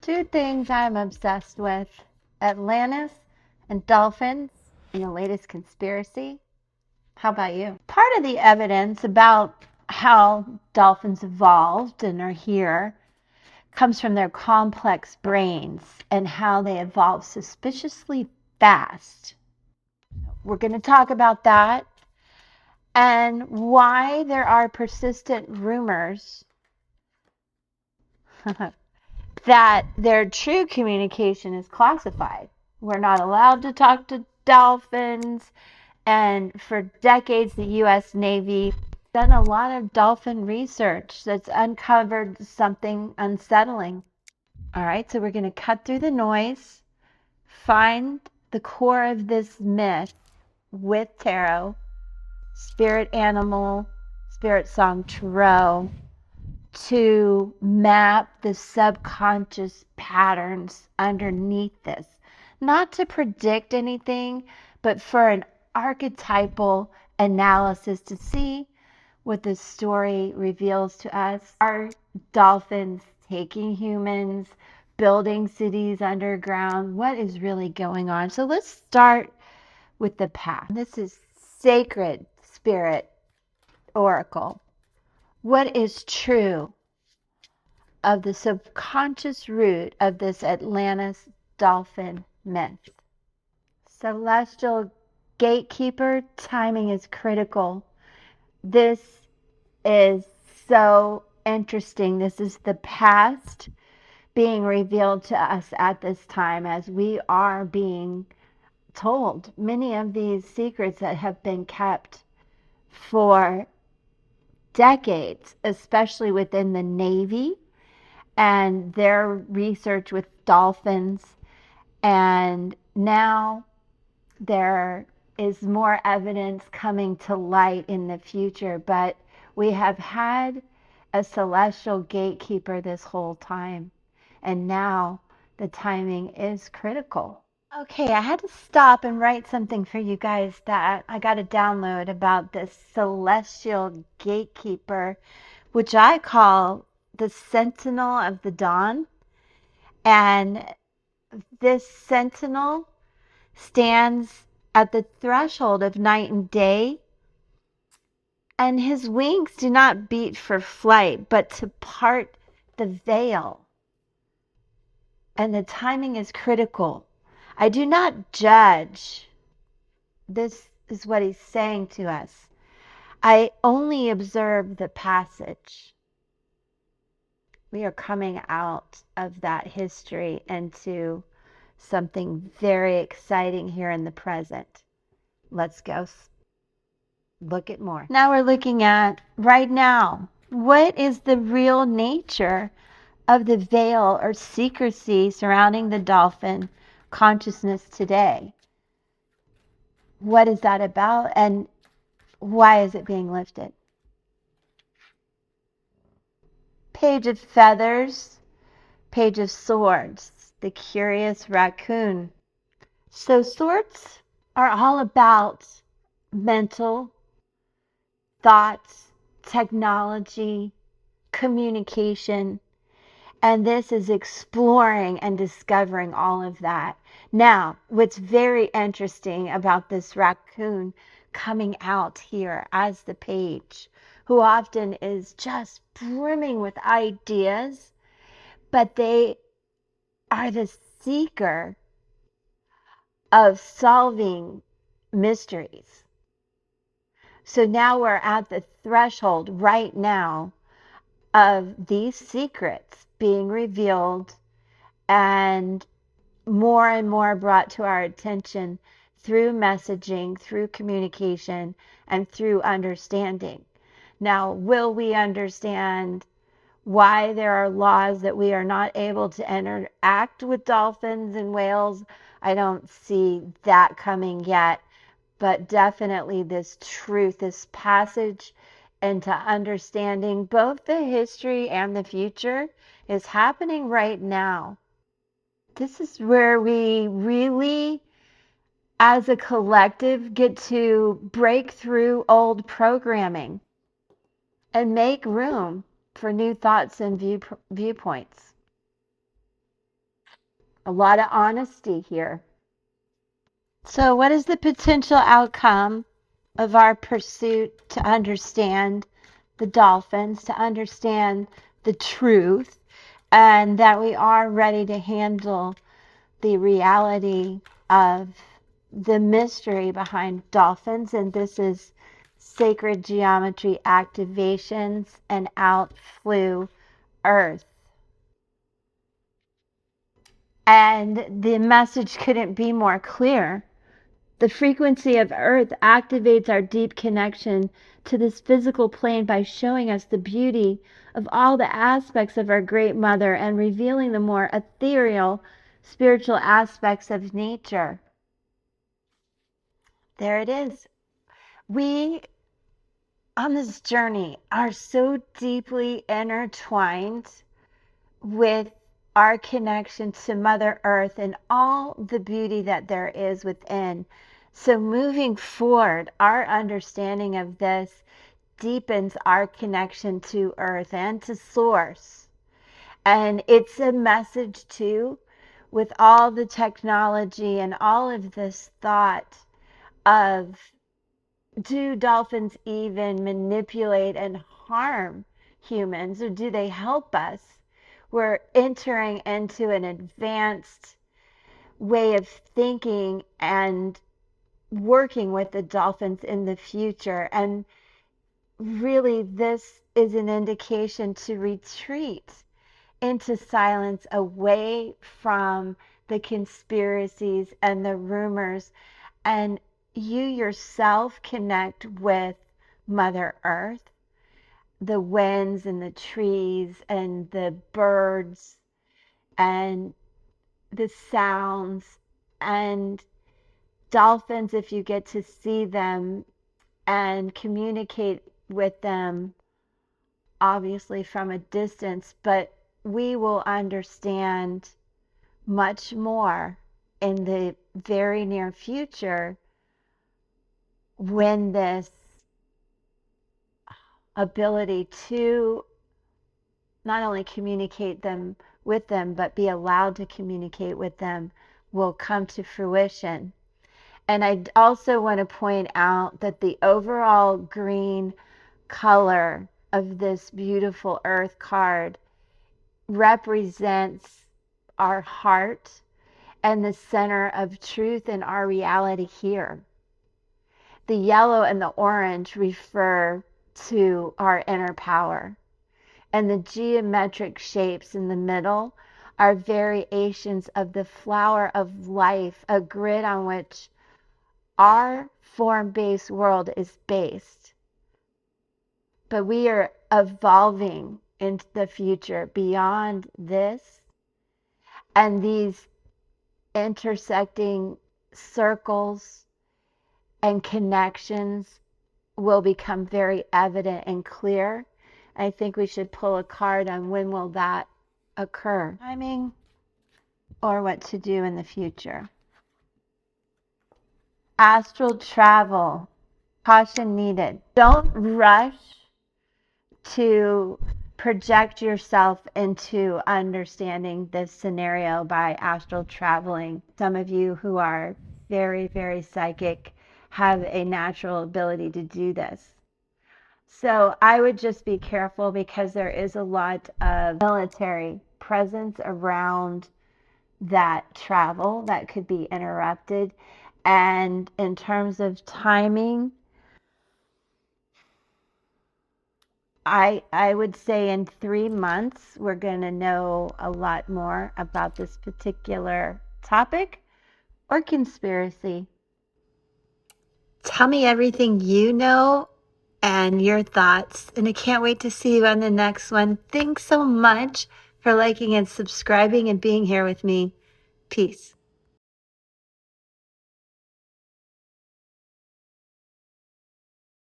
Two things I'm obsessed with: Atlantis and dolphins in the latest conspiracy. How about you? Part of the evidence about how dolphins evolved and are here comes from their complex brains and how they evolved suspiciously fast. We're going to talk about that and why there are persistent rumors that their true communication is classified. We're not allowed to talk to dolphins, and for decades, the U.S. Navy done a lot of dolphin research that's uncovered something unsettling. All right, so we're going to cut through the noise, find the core of this myth with tarot, spirit animal, spirit song tarot, to map the subconscious patterns underneath this. Not to predict anything, but for an archetypal analysis to see what the story reveals to us. Are dolphins taking humans, building cities underground? What is really going on? So let's start with the past. This is sacred spirit oracle. What is true of the subconscious root of this Atlantis dolphin myth? Celestial gatekeeper, timing is critical. This is so interesting. This is the past being revealed to us at this time as we are being told many of these secrets that have been kept for decades, especially within the Navy and their research with dolphins. And now there is more evidence coming to light in the future, but we have had a celestial gatekeeper this whole time, and now the timing is critical. Okay, I had to stop and write something for you guys that I got a download about this celestial gatekeeper, which I call the sentinel of the dawn. And this sentinel stands at the threshold of night and day, and his wings do not beat for flight, but to part the veil. And the timing is critical. I do not judge. This is what he's saying to us. I only observe the passage. We are coming out of that history into something very exciting here in the present. Let's go look at more. Now we're looking at right now. What is the real nature of the veil or secrecy surrounding the dolphin consciousness today? What is that about, and why is it being lifted? Page of feathers, page of swords, the curious raccoon. So swords are all about mental thoughts, technology, communication, and this is exploring and discovering all of that. Now, what's very interesting about this raccoon coming out here as the page, who often is just brimming with ideas, but they are the seeker of solving mysteries. So now we're at the threshold right now of these secrets being revealed and more brought to our attention through messaging, through communication, and through understanding. Now, will we understand why there are laws that we are not able to interact with dolphins and whales? I don't see that coming yet, but definitely this truth, this passage into understanding both the history and the future is happening right now. This is where we really, as a collective, get to break through old programming and make room for new thoughts and viewpoints. A lot of honesty here. So, what is the potential outcome of our pursuit to understand the dolphins, to understand the truth, and that we are ready to handle the reality of the mystery behind dolphins? And this is sacred geometry activations, and out flew Earth. And the message couldn't be more clear. The frequency of Earth activates our deep connection to this physical plane by showing us the beauty of all the aspects of our Great Mother and revealing the more ethereal, spiritual aspects of nature. There it is. We, on this journey, are so deeply intertwined with our connection to Mother Earth and all the beauty that there is within. So, moving forward, our understanding of this deepens our connection to Earth and to Source. And it's a message, too, with all the technology and all of this thought of, do dolphins even manipulate and harm humans, or do they help us? We're entering into an advanced way of thinking and working with the dolphins in the future. And really, this is an indication to retreat into silence, away from the conspiracies and the rumors, and you yourself connect with Mother Earth, the winds and the trees and the birds and the sounds, and dolphins, if you get to see them and communicate with them, obviously from a distance, but we will understand much more in the very near future when this ability to not only communicate them with them, but be allowed to communicate with them will come to fruition. And I also want to point out that the overall green color of this beautiful earth card represents our heart and the center of truth in our reality here. The yellow and the orange refer to our inner power, and the geometric shapes in the middle are variations of the flower of life, a grid on which our form-based world is based. But we are evolving into the future beyond this, and these intersecting circles and connections will become very evident and clear. I think we should pull a card on when will that occur, timing, or what to do in the future. Astral travel, caution needed. Don't rush to project yourself into understanding this scenario by astral traveling. Some of you who are very, very psychic have a natural ability to do this. So I would just be careful, because there is a lot of military presence around that travel that could be interrupted. And in terms of timing, I would say in 3 months, we're going to know a lot more about this particular topic or conspiracy. Tell me everything you know and your thoughts. And I can't wait to see you on the next one. Thanks so much for liking and subscribing and being here with me. Peace.